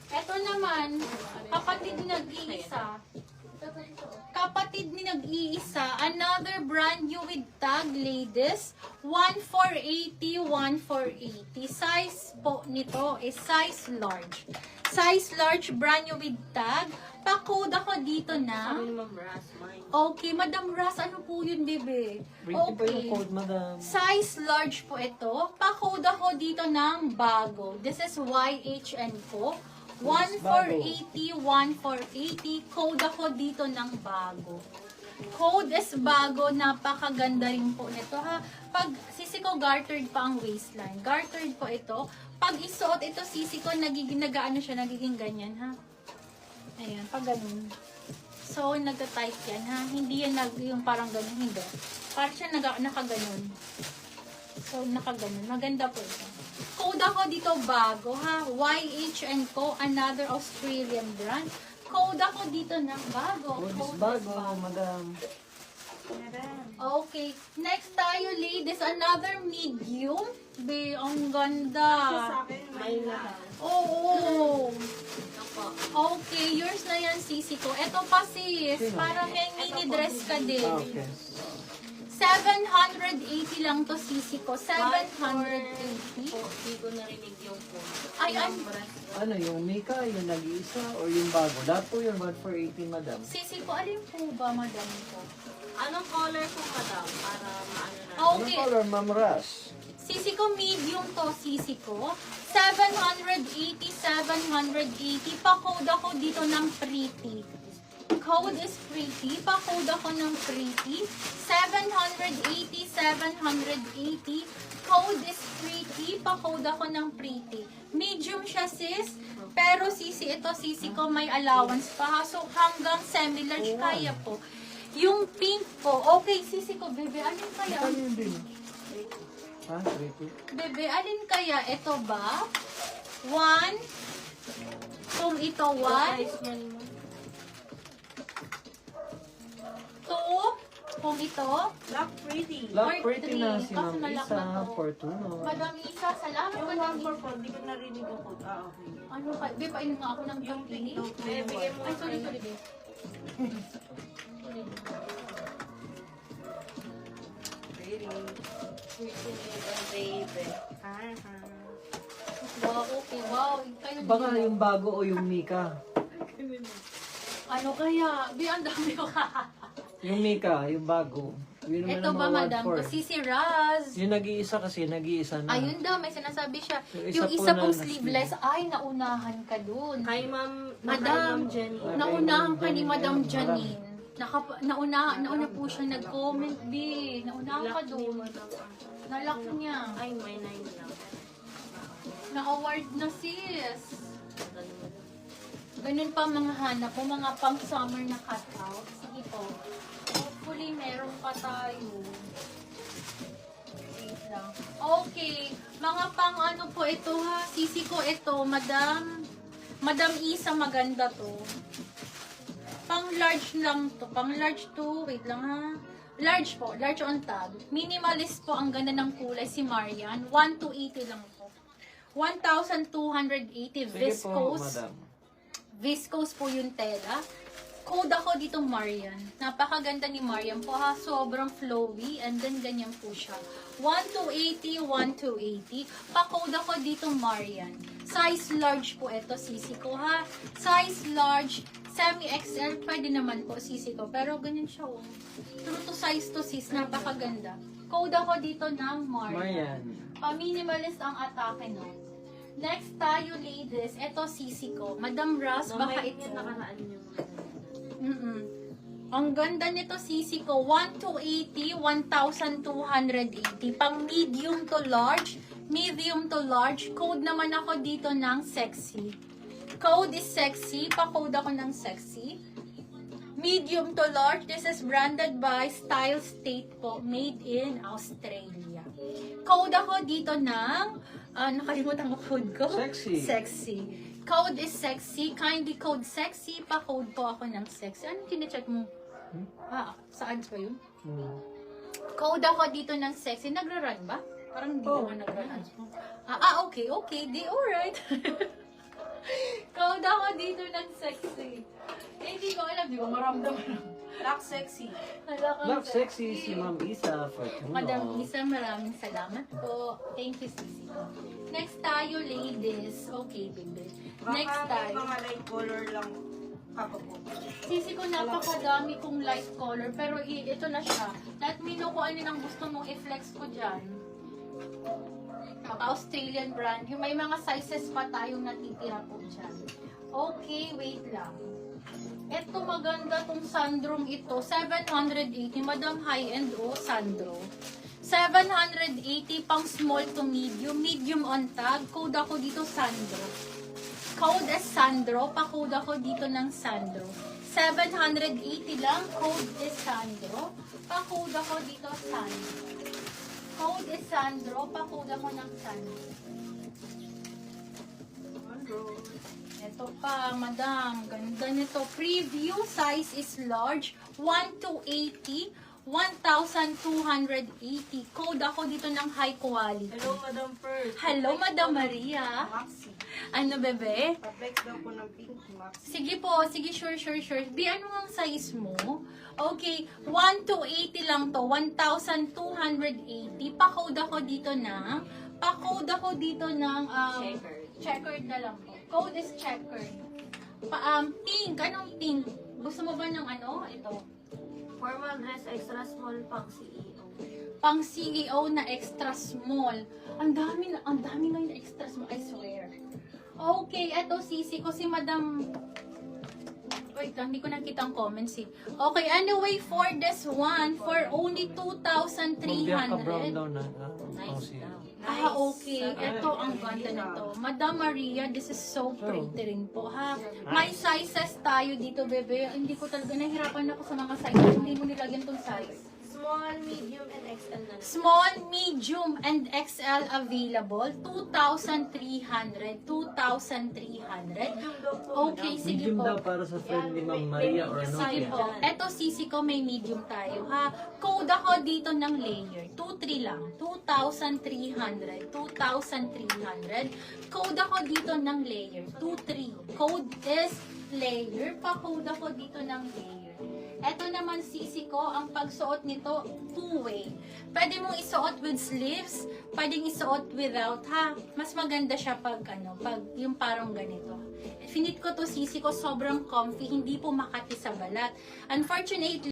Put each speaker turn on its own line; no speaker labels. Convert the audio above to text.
Ito naman, kapatid ni nag-iisa. Kapatid ni nag-iisa, another brand new with tag, ladies. 1,480, 1,480. Size po nito is size large. Size large, brand new with tag. Pa-code ako dito na. Okay, Madam Ras, ano po yun, bebe?
Read pa yung
Okay.
code, madam.
Size large po ito. Pa-code ako dito ng bago. This is YHN po. 1,480, 1,480. Code ako dito ng bago. Code is bago. Napakaganda rin po nito, ha. Pag sisi ko, gartered pa ang waistline. Gartered po ito. Pag isuot ito, sisi ko, nagiging ganyan, ha. Ayan, pag ganun. So, nagka-tight yan, ha. Hindi yan yung parang ganun, hindi. Parang siya nakaganon. So, nakaganon. Maganda po ito. Code ako dito bago, ha. YHN ko, another Australian brand. Code ako dito ng bago.
Code is
Code is
bago, madam.
Okay. Next tayo, ladies. Another medium. Be, ang ganda. Oo. Okay, yours na yan, sisi ko. Ito pa, sis. Para may mini dress ka din.
Okay.
780 lang to, sisi ko. 780.
Hindi ko narinig yung phone.
Ay,
Ano, yung Mika, yung nag-iisa, or yung bago? Lahat po yung 1,480, madam.
sisi ko, alin po ba, madam ko?
Anong color po, madam? Para maano na.
Anong
Okay.
color, ma'am Ras?
Sisi ko, medium to, sisi ko. 780, 780. Pa-code ako dito ng pretty. Code is pretty. Pa-code ako ng pretty. 780, 780. Code is pretty. Pa-code ako ng pretty. Medium siya, sis. Pero sisi, ito sisi ko may allowance pa. So, hanggang semi-large kaya po. Yung pink po, okay, sisi ko, bebe, alin kaya?
Ano yun din? Ha? 3,2?
Bebe, alin kaya? Ito ba? 1. Kung ito 1. 2. Kung ito.
Black pretty.
Black
Or
pretty na
three.
si
Kasi
ma'am
malak
Isa,
na to.
4,2, no?
Madam Isa, salamat
Yung
Madam
number
Isa.
po, hindi ko narinig yung code. Okay.
Ano ka? Bebe, painom nga ako ng
Yung
kape.
TikTok. Bigay mo.
Ay, sorry, bebe.
Pretty. Baby.
Wow, okay, wow. Kayo
Baka yung bago o yung Mika?
Ano kaya? Be, ang dami ko ka.
Yung Mika, yung bago. Yun naman
Ito
ang
ba,
mga
madam ko?
1,400.
Sisi Raz.
Yung nag-iisa kasi, nag-iisa na.
Ayun daw, may sinasabi siya.
Yung isa
Yung
po
isa
na
pong
nasa
sleeveless, ay, naunahan ka dun.
Kay ma'am,
Madam,
Jenny.
naunahan ka ni
Janine.
Madam
Ayun,
Janine. Nauna po siya nag-comment, B. Naunahan ka doon. Nalock niya.
Ay, may 9 lang.
Na-award na, sis. Ganun pa mga hanap po, mga pang-summer na cut-out. Sige po. Hopefully, meron pa tayo. Wait lang. Okay. Mga pang ano po ito, ha. Sisi ko ito, Madam. Madam Isa, maganda to. Pang large lang to. Pang large to. Wait lang, ha. Large po. Large on tab. Minimalist po. Ang ganda ng kulay. Si Marian. 1,280 lang po. 1,280
Sige po,
viscose.
madam.
Viscose po yung tela. Code ako ditong Marian. Napakaganda ni Marian po, ha. Sobrang flowy. And then, ganyan po siya. 1,280, 1,280. Pa-code ako ditong Marian. Size large po ito, sisi ko, ha. Size large. Semi-XL. Pwede naman po, sisi ko. Pero ganyan siya, oh. True to size to, sis. Napakaganda. Code ako dito ng Marian.
Marian.
Pa-minimalist ang atake, no. Next tayo, ladies. Ito, sisi ko. Madam Ras, baka
Mamay
ito.
niya nakaraan yung
Ang ganda nito, sisi ko. 1,280, 1,280. Pang medium to large. Medium to large. Code naman ako dito ng sexy. Code is sexy. Pa-code ako ng sexy. Medium to large. This is branded by Style State po. Made in Australia. Code ako dito ng Nakalimutan ko code ko.
Sexy.
Sexy. Code is sexy. Kindly code sexy. Pa-code po ako ng sexy. Anong tinecheck mo? Sa ads ba yun? Code ako dito ng sexy. Nagra-run ba? Parang hindi naman nagra-run. Okay. Di, alright. Code ako dito ng sexy. Hindi ko alam. Di ko maramdaman.
Rock sexy.
Love sexy si Ma'am Isa for
Madam Isa, maraming salamat po. Thank you, Sisi. Next tayo, ladies. Okay, baby. Next
Baka may
tayo.
mga light color lang po.
Sisi ko, napakadami kong light color, pero ito na siya. Let me know kung ano nang gusto mong i-flex ko dyan. Mga Australian brand. Yung may mga sizes pa tayong natitira po dyan. Okay, wait lang. Ito maganda tong Sandrong ito. 780. Madam high-end Sandro. 780 pang small to medium. Medium on tag. Code ako dito Sandro. Code is Sandro. Pa-code ako dito ng Sandro. 780 lang. Code is Sandro. Pa-code ako dito Sandro. Code is Sandro. Pa-code ako ng Sandro. Ito pa, madam. Ganda nito. Preview size is large. 1 to 80. 1,280. Code ako dito ng high quality.
Hello, Madam Pearl.
Hello, Madam Maria.
Maxi.
Ano, bebe?
Pa-flex daw po ng pink Maxi.
Sige po. Sige, sure. Bi, ano ang size mo? Okay. 1 to 80 lang to. 1,280. Pa-code ako dito ng checkered na lang po. Code is checkered. Pink. Anong pink? Gusto mo ba ng ano? Ito.
Formal dress extra small pang CEO.
Pang CEO na extra small. Ang dami ngayon na extra small. I swear. Okay. Eto, sisi ko si Madam... Wait lang, hindi ko nakita ang comments eh. Okay, anyway, for this one, for only
Magbiyak ka brown
2,300.
daw na.
Nice daw.
Okay. Ito ang ganda nito. Madam Maria, this is so pretty rin po, ha? May sizes tayo dito, bebe. Hindi ko talaga nahirapan ako sa mga sizes. Hindi mo nilagyan tong size.
Small, medium, and XL na.
Small, medium, and XL available. 2,300. 2,300.
Medium daw po.
Okay, sige
Medium
po.
daw para sa friend ni Ma'am Maria or
Sige
Nokia.
po. Eto, sisi ko, may medium tayo, ha? Code ako dito ng layer. 2,300 lang. 2,300. 2,300. Code ako dito ng layer. 2,300. Code is layer. Pa-code ako dito ng layer. Eto naman, sisi ko, ang pagsuot nito, two-way. Pwede mong isuot with sleeves, pwedeng isuot without, ha? Mas maganda siya pag yung parang ganito. Finit ko to, sisi ko, sobrang comfy, hindi po makati sa balat. Unfortunately,